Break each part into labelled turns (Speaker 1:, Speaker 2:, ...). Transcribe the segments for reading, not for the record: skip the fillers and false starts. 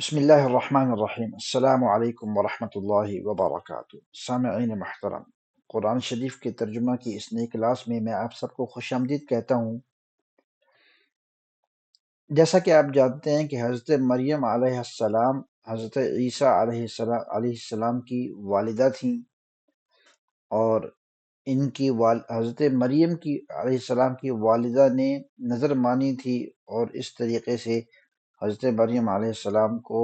Speaker 1: بسم اللہ الرحمن الرحیم۔ السلام علیکم ورحمۃ اللہ وبرکاتہ۔ سامعین محترم، قرآن شریف کے ترجمہ کی اس نئی کلاس میں آپ سب کو خوش آمدید کہتا ہوں۔ جیسا کہ آپ جانتے ہیں کہ حضرت مریم علیہ السلام حضرت عیسیٰ علیہ السلام کی والدہ تھیں، اور حضرت مریم کی علیہ السلام کی والدہ نے نظر مانی تھی، اور اس طریقے سے حضرت مریم علیہ السلام کو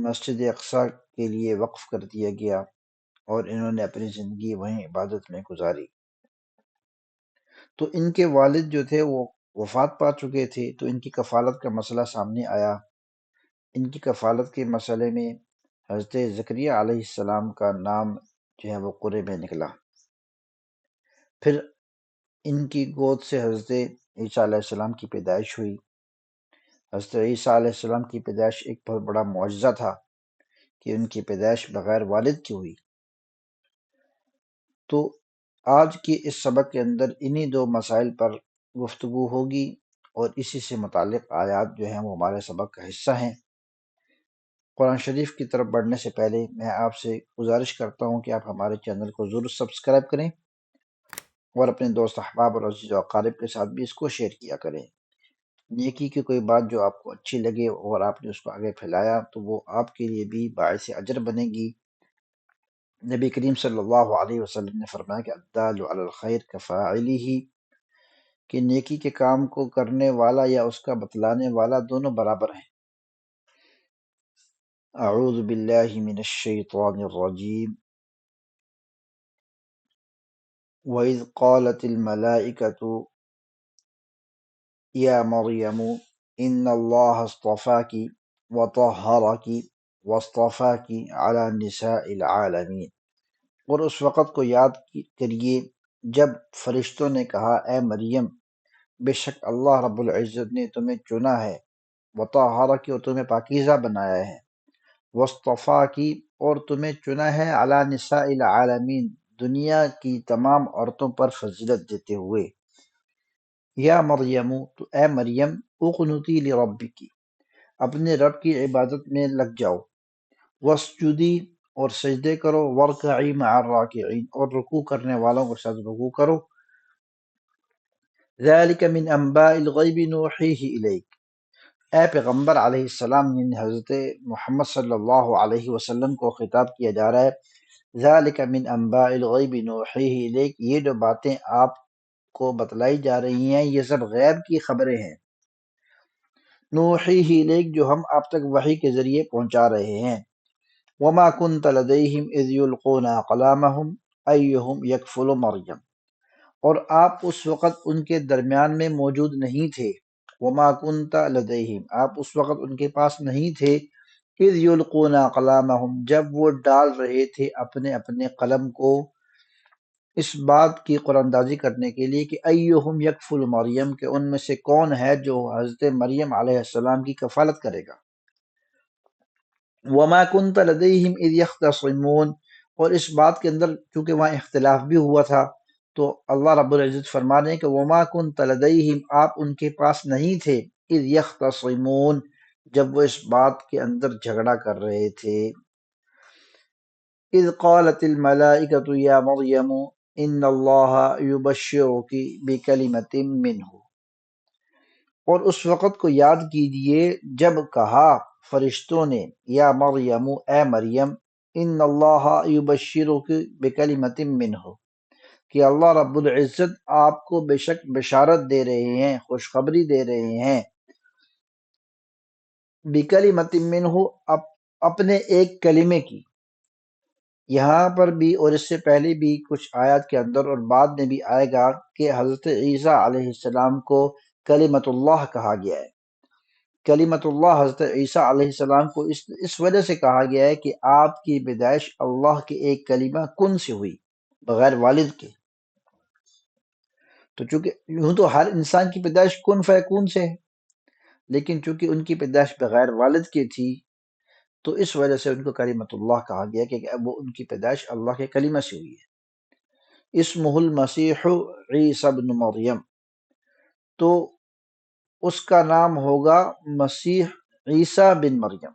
Speaker 1: مسجد اقصی کے لیے وقف کر دیا گیا، اور انہوں نے اپنی زندگی وہیں عبادت میں گزاری۔ تو ان کے والد جو تھے وہ وفات پا چکے تھے، تو ان کی کفالت کا مسئلہ سامنے آیا۔ ان کی کفالت کے مسئلے میں حضرت زکریا علیہ السلام کا نام جو ہے وہ قرے میں نکلا۔ پھر ان کی گود سے حضرت عیسیٰ علیہ السلام کی پیدائش ہوئی۔ حضرت عیسیٰ علیہ السلام کی پیدائش ایک بہت بڑا معجزہ تھا کہ ان کی پیدائش بغیر والد کی ہوئی۔ تو آج کے اس سبق کے اندر انہی دو مسائل پر گفتگو ہوگی، اور اسی سے متعلق آیات جو ہیں وہ ہمارے سبق کا حصہ ہیں۔ قرآن شریف کی طرف بڑھنے سے پہلے میں آپ سے گزارش کرتا ہوں کہ آپ ہمارے چینل کو ضرور سبسکرائب کریں، اور اپنے دوست احباب اور عزیز و اقارب کے ساتھ بھی اس کو شیئر کیا کریں۔ نیکی کی کوئی بات جو آپ کو اچھی لگے اور آپ نے اس کو آگے پھیلایا تو وہ آپ کے لیے بھی باعث اجر بنے گی۔ نبی کریم صلی اللہ علیہ وسلم نے فرمایا کہ الدال علی الخیر کفاعلہ، کہ نیکی کے کام کو کرنے والا یا اس کا بتلانے والا دونوں برابر ہیں۔ اعوذ باللہ من الشیطان الرجیم۔ وَإِذْ قَالَتِ الْمَلَائِكَةُ یا مریم ان اللہ اصطفاکی وطہرکی واصطفاکی علی نساء العالمین۔ اور اس وقت کو یاد کریے جب فرشتوں نے کہا، اے مریم، بے شک اللہ رب العزت نے تمہیں چنا ہے، وطہرکی، اور تمہیں پاکیزہ بنایا ہے، واصطفاکی، اور تمہیں چنا ہے، علی نساء العالمین، دنیا کی تمام عورتوں پر فضیلت دیتے ہوئے۔ یا مریم، تو اے مریم، اقنتی لربکی، اپنے رب کی عبادت میں لگ جاؤ، واسجدی، اور سجدے کرو، وارکعی مع الراکعین، اور رکوع کرنے والوں کے ساتھ رکوع کرو۔ ذالک من انباء الغیب نوحیہ الیک، اے پیغمبر علیہ السلام، یعنی حضرت محمد صلی اللہ علیہ وسلم کو خطاب کیا جا رہا ہے۔ ذالک من انباء الغیب نوحیہ الیک، یہ جو باتیں آپ کو بتلائی جا رہی ہیں یہ سب غیب کی خبریں ہیں۔ نوحیہ الیک، جو ہم آپ تک وحی کے ذریعے پہنچا رہے ہیں۔ وما كنت لديهم اذ يلقون اقلامهم ايهم يكفل مریم، اور آپ اس وقت ان کے درمیان میں موجود نہیں تھے۔ وما كنت لديهم، آپ اس وقت ان کے پاس نہیں تھے۔ اذ يلقون اقلامهم، جب وہ ڈال رہے تھے اپنے اپنے قلم کو، اس بات کی قراندازی کرنے کے لیے کہ ایہم یکفل مریم، کہ ان میں سے کون ہے جو حضرت مریم علیہ السلام کی کفالت کرے گا۔ وما كنت لديهم اذ يختصمون، اور اس بات کے اندر چونکہ وہاں اختلاف بھی ہوا تھا، تو اللہ رب العزت فرما رہے ہیں کہ وما كنت لديهم، آپ ان کے پاس نہیں تھے، اذ يختصمون، جب وہ اس بات کے اندر جھگڑا کر رہے تھے۔ اذ قالت الملائکۃ یا مریم ان اللہ یبشرک بکلمۃ منہ، اور اس وقت کو یاد کیجئے جب کہا فرشتوں نے، یا مریم، اے مریم، ان اللہ یبشرک بکلمۃ منہ، کہ اللہ رب العزت آپ کو بے شک بشارت دے رہے ہیں، خوشخبری دے رہے ہیں، بکلمۃ منہ، اپنے ایک کلمے کی۔ یہاں پر بھی اور اس سے پہلے بھی کچھ آیات کے اندر اور بعد میں بھی آئے گا کہ حضرت عیسیٰ علیہ السلام کو کلمۃ اللہ کہا گیا ہے۔ کلمۃ اللہ حضرت عیسیٰ علیہ السلام کو اس وجہ سے کہا گیا ہے کہ آپ کی پیدائش اللہ کے ایک کلمہ کن سے ہوئی، بغیر والد کے۔ تو چونکہ یوں تو ہر انسان کی پیدائش کن فیکون سے ہے، لیکن چونکہ ان کی پیدائش بغیر والد کی تھی تو اس وجہ سے ان کو کلمۃ اللہ کہا گیا کہ وہ ان کی پیدائش اللہ کے کلمہ سے ہوئی ہے۔ اسمہ المسیح عیسی ابن مریم، تو اس کا نام ہوگا مسیح عیسیٰ بن مریم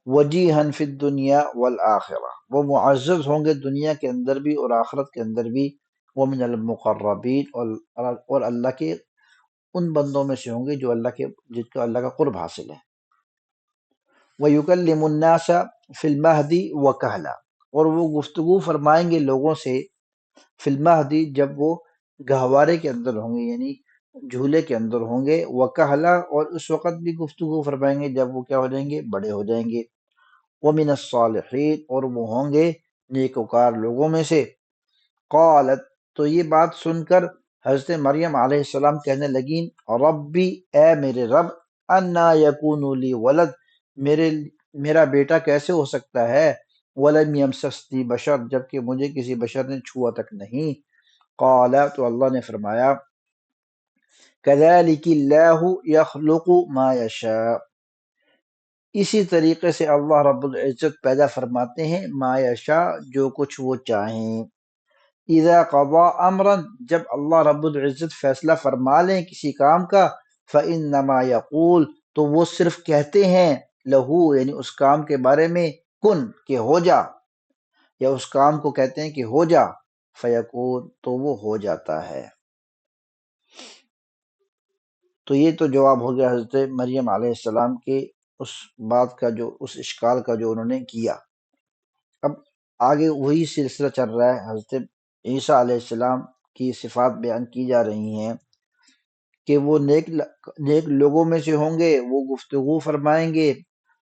Speaker 1: وجیہن فی الدنیا والآخرہ، وہ معزز ہوں گے دنیا کے اندر بھی اور آخرت کے اندر بھی، ومن المقربین، اور اللہ کے ان بندوں میں سے ہوں گے جو اللہ کے جن کو اللہ کا قرب حاصل ہے۔ وَيُكَلِّمُ النَّاسَ فِي الْمَهْدِ وَكَهْلًا، اور وہ گفتگو فرمائیں گے لوگوں سے فی المہدی، جب وہ گہوارے کے اندر ہوں گے، یعنی جھولے کے اندر ہوں گے، وکہلا، اور اس وقت بھی گفتگو فرمائیں گے جب وہ کیا ہو جائیں گے، بڑے ہو جائیں گے، ومن الصالحین، اور وہ ہوں گے نیکوکار لوگوں میں سے۔ قالت، تو یہ بات سن کر حضرت مریم علیہ السلام کہنے لگیں، ربی، اے میرے رب، انا یکون لی ولد، میرے میرا بیٹا کیسے ہو سکتا ہے، ولم یمسسنی بشر، جبکہ مجھے کسی بشر نے چھوا تک نہیں۔ قال، تو اللہ نے فرمایا، کذالک اللہ یخلق ما یشاء، اسی طریقے سے اللہ رب العزت پیدا فرماتے ہیں ما یشاء، جو کچھ وہ چاہیں۔ اذا قضا امرا، جب اللہ رب العزت فیصلہ فرما لیں کسی کام کا، فانما یقول، تو وہ صرف کہتے ہیں، لہو، یعنی اس کام کے بارے میں، کن، کہ ہو جا، یا اس کام کو کہتے ہیں کہ ہو جا، فیکون، تو وہ ہو جاتا ہے۔ تو یہ تو جواب ہو گیا حضرت مریم علیہ السلام کے اس بات کا، جو اس اشکال کا جو انہوں نے کیا۔ اب آگے وہی سلسلہ چل رہا ہے، حضرت عیسیٰ علیہ السلام کی صفات بیان کی جا رہی ہیں کہ وہ نیک لوگوں میں سے ہوں گے، وہ گفتگو فرمائیں گے،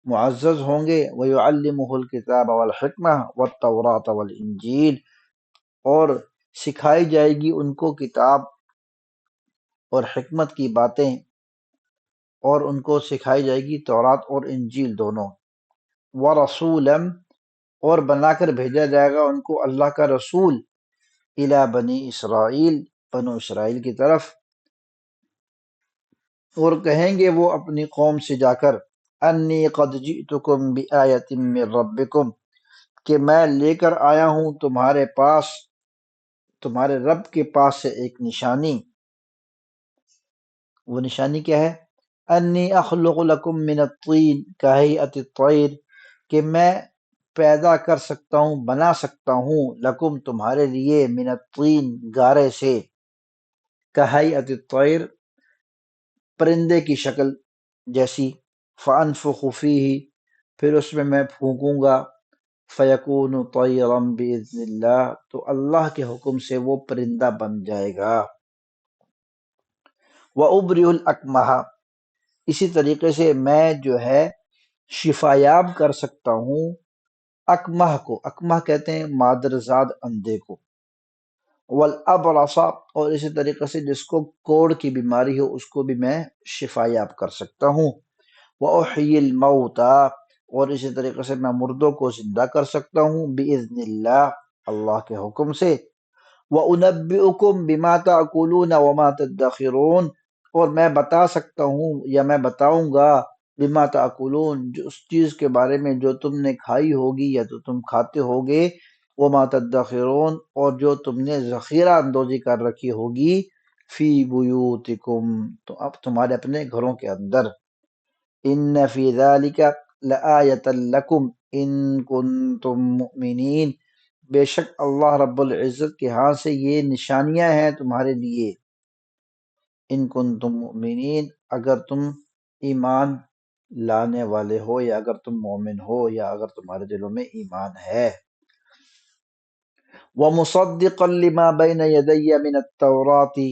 Speaker 1: معزز ہوں گے، وَيُعَلِّمُهُ الْكِتَابَ وَالْحِكْمَةَ وَالتَّوْرَاةَ وَالْإِنْجِيلَ، اور سکھائی جائے گی ان کو کتاب اور حکمت کی باتیں، اور ان کو سکھائی جائے گی تورات اور انجیل دونوں۔ وَرَسُولًا، اور بنا کر بھیجا جائے گا ان کو اللہ کا رسول، الی بنی اسرائیل، بنو اسرائیل کی طرف، اور کہیں گے وہ اپنی قوم سے جا کر، انی قد جئتکم بآیۃ من ربکم، کہ میں لے کر آیا ہوں تمہارے پاس، تمہارے رب کے پاس سے ایک نشانی۔ وہ نشانی کیا ہے؟ انی اخلق لکم من الطین کہیئۃ الطیر، کہ میں پیدا کر سکتا ہوں، بنا سکتا ہوں، لکم، تمہارے لیے، من الطین، گارے سے، کہیئۃ الطیر، پرندے کی شکل جیسی، فانفخ فیہ، پھر اس میں پھونکوں گا، فیکون طیرا باذن اللہ، تو اللہ کے حکم سے وہ پرندہ بن جائے گا۔ وَأُبْرِئُ الْأَكْمَحَ، اسی طریقے سے میں جو ہے شفا یاب کر سکتا ہوں اکمہ کو، اکمہ کہتے ہیں مادرزاد اندھے کو، والابرص، اور اسی طریقے سے جس کو کوڑ کی بیماری ہو اس کو بھی میں شفا یاب کر سکتا ہوں، وَأُحْيِي الْمَوْتَى، اور اسی طریقے سے میں مردوں کو زندہ کر سکتا ہوں، بِإِذْنِ اللہ، اللہ کے حکم سے، وَأُنَبِّئُكُم بِمَا تَأْكُلُونَ وَمَا تَدَّخِرُونَ، اور میں بتا سکتا ہوں یا میں بتاؤں گا، بِمَا تَأْكُلُونَ، جو اس چیز کے بارے میں جو تم نے کھائی ہوگی یا تو تم کھاتے ہوگے، وَمَا تَدَّخِرُونَ، اور جو تم نے ذخیرہ اندوزی کر رکھی ہوگی، فی بیوتکم، تو اب تمہارے اپنے گھروں کے اندر، ان فی ذالک لآیۃ لکم ان کنتم مؤمنین، بے شک اللہ رب العزت کے ہاں سے یہ نشانیاں ہیں تمہارے لیے، ان کنتم مؤمنین، اگر تم ایمان لانے والے ہو، یا اگر تم مومن ہو، یا اگر تمہارے دلوں میں ایمان ہے۔ وَمُصَدِّقًا لِمَا بَيْنَ يَدَيَّ مِنَ التَّوْرَاةِ،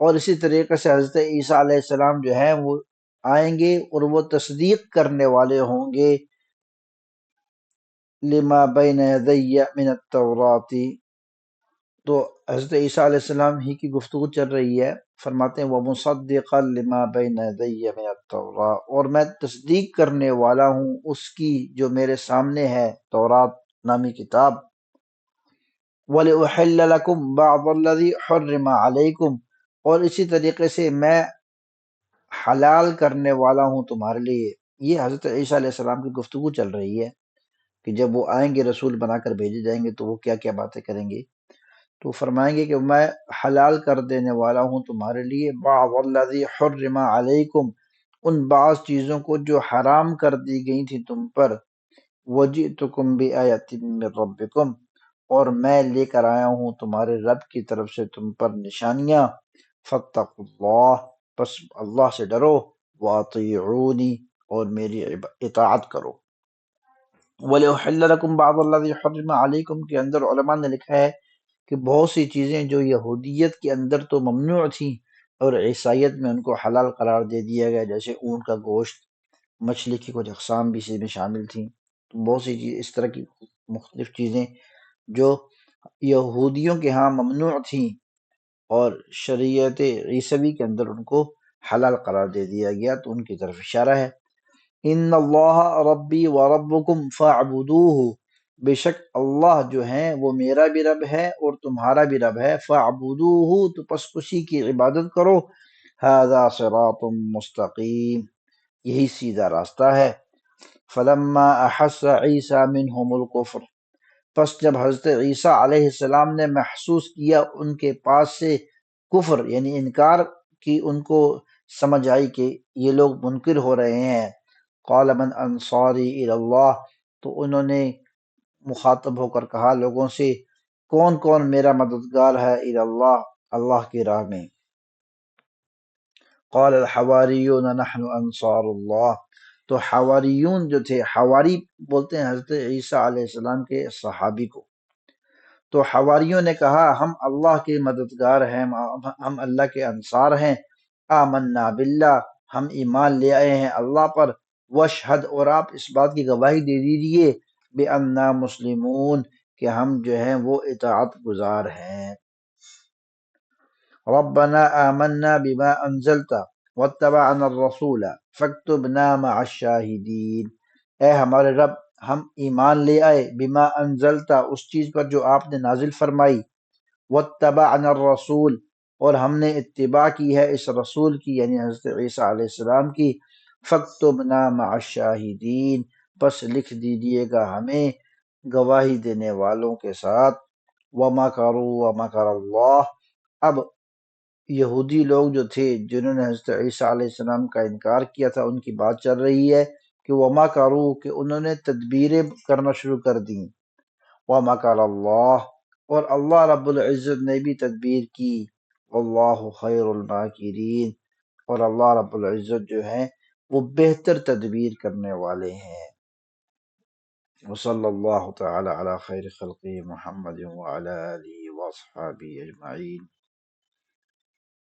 Speaker 1: اور اسی طریقے سے حضرت عیسیٰ علیہ السلام جو ہیں وہ آئیں گے اور وہ تصدیق کرنے والے ہوں گے، لما بین یدی من التوراۃ، تو حضرت عیسیٰ علیہ السلام ہی کی گفتگو چل رہی ہے، فرماتے ہیں وَمُصَدِّقًا لِمَا بَيْنَ يَدَيَّ مِنَ التَّوْرَاۃ، اور میں تصدیق کرنے والا ہوں اس کی جو میرے سامنے ہے، تورات نامی کتاب، وَلِأُحِلَّ لَكُمْ بَعْضَ الَّذِي حُرِّمَ عَلَيْكُمْ، اور اسی طریقے سے میں حلال کرنے والا ہوں تمہارے لیے۔ یہ حضرت عیسیٰ علیہ السلام کی گفتگو چل رہی ہے کہ جب وہ آئیں گے، رسول بنا کر بھیجے جائیں گے، تو وہ کیا کیا باتیں کریں گے، تو فرمائیں گے کہ میں حلال کر دینے والا ہوں تمہارے لیے، بعض الذی حرم علیکم، ان بعض چیزوں کو جو حرام کر دی گئی تھی تم پر، وجئتکم بآیۃ من ربکم، اور میں لے کر آیا ہوں تمہارے رب کی طرف سے تم پر نشانیاں، فاتقوا اللہ، پس اللہ سے ڈرو، واطیعونی، اور میری اطاعت کرو۔ وَلِأُحِلَّ لَكُمْ بَعْضَ الَّذِي حُرِّمَ عَلَيْكُمْ کے اندر علماء نے لکھا ہے کہ بہت سی چیزیں جو یہودیت کے اندر تو ممنوع تھیں اور عیسائیت میں ان کو حلال قرار دے دیا گیا، جیسے اونٹ کا گوشت، مچھلی کی کچھ اقسام بھی اسی میں شامل تھیں۔ تو بہت سی چیز اس طرح کی مختلف چیزیں جو یہودیوں کے ہاں ممنوع تھیں اور شریعت عیسوی کے اندر ان کو حلال قرار دے دیا گیا، تو ان کی طرف اشارہ ہے۔ ان اللہ ربی و ربکم فاعبدوہ، بے شک اللہ جو ہیں وہ میرا بھی رب ہے اور تمہارا بھی رب ہے، فاعبدوہ، تو پس اسی کی عبادت کرو، ھذا صراط مستقیم، یہی سیدھا راستہ ہے۔ فلما احس عیسیٰ منہم الکفر، پس جب حضرت عیسیٰ علیہ السلام نے محسوس کیا ان کے پاس سے کفر یعنی انکار کی، ان کو سمجھ آئی کہ یہ لوگ منکر ہو رہے ہیں، قال من انصاری الی اللہ، تو انہوں نے مخاطب ہو کر کہا لوگوں سے، کون کون میرا مددگار ہے الی اللہ، اللہ کی راہ میں۔ قال الحواریون نحن انصار اللہ، تو حواریون جو تھے، حواری بولتے ہیں حضرت عیسیٰ علیہ السلام کے صحابی کو، تو حواریوں نے کہا ہم اللہ کے مددگار ہیں، ہم اللہ کے انصار ہیں، آمنا باللہ، ہم ایمان لے آئے ہیں اللہ پر، وشہد، اور آپ اس بات کی گواہی دے دیجئے، بأننا مسلمون، کہ ہم جو ہیں وہ اطاعت گزار ہیں۔ ربنا آمنا بما انزلت واتبعنا الرسول فاکتبنا مع الشاہدین، اے ہمارے رب، ہم ایمان لے آئے، بما انزلت، اس چیز پر جو آپ نے نازل فرمائی، واتبعنا الرسول، اور ہم نے اتباع کی ہے اس رسول کی یعنی حضرت عیسیٰ علیہ السلام کی، فاکتبنا مع الشاہدین، بس لکھ دیجیے گا ہمیں گواہی دینے والوں کے ساتھ۔ ومکروا ومکر اللہ، اب یہودی لوگ جو تھے جنہوں نے حضرت عیسیٰ علیہ السلام کا انکار کیا تھا، ان کی بات چل رہی ہے کہ ومکروا، کہ انہوں نے تدبیریں کرنا شروع کر دیں، ومکر اللہ، اور اللہ رب العزت نے بھی تدبیر کی، واللہ خیر الماکرین، اور اللہ رب العزت جو ہیں وہ بہتر تدبیر کرنے والے ہیں۔ وصلی اللہ تعالی علی خیر خلقہ محمد وعلی آلہ واصحابہ اجمعین۔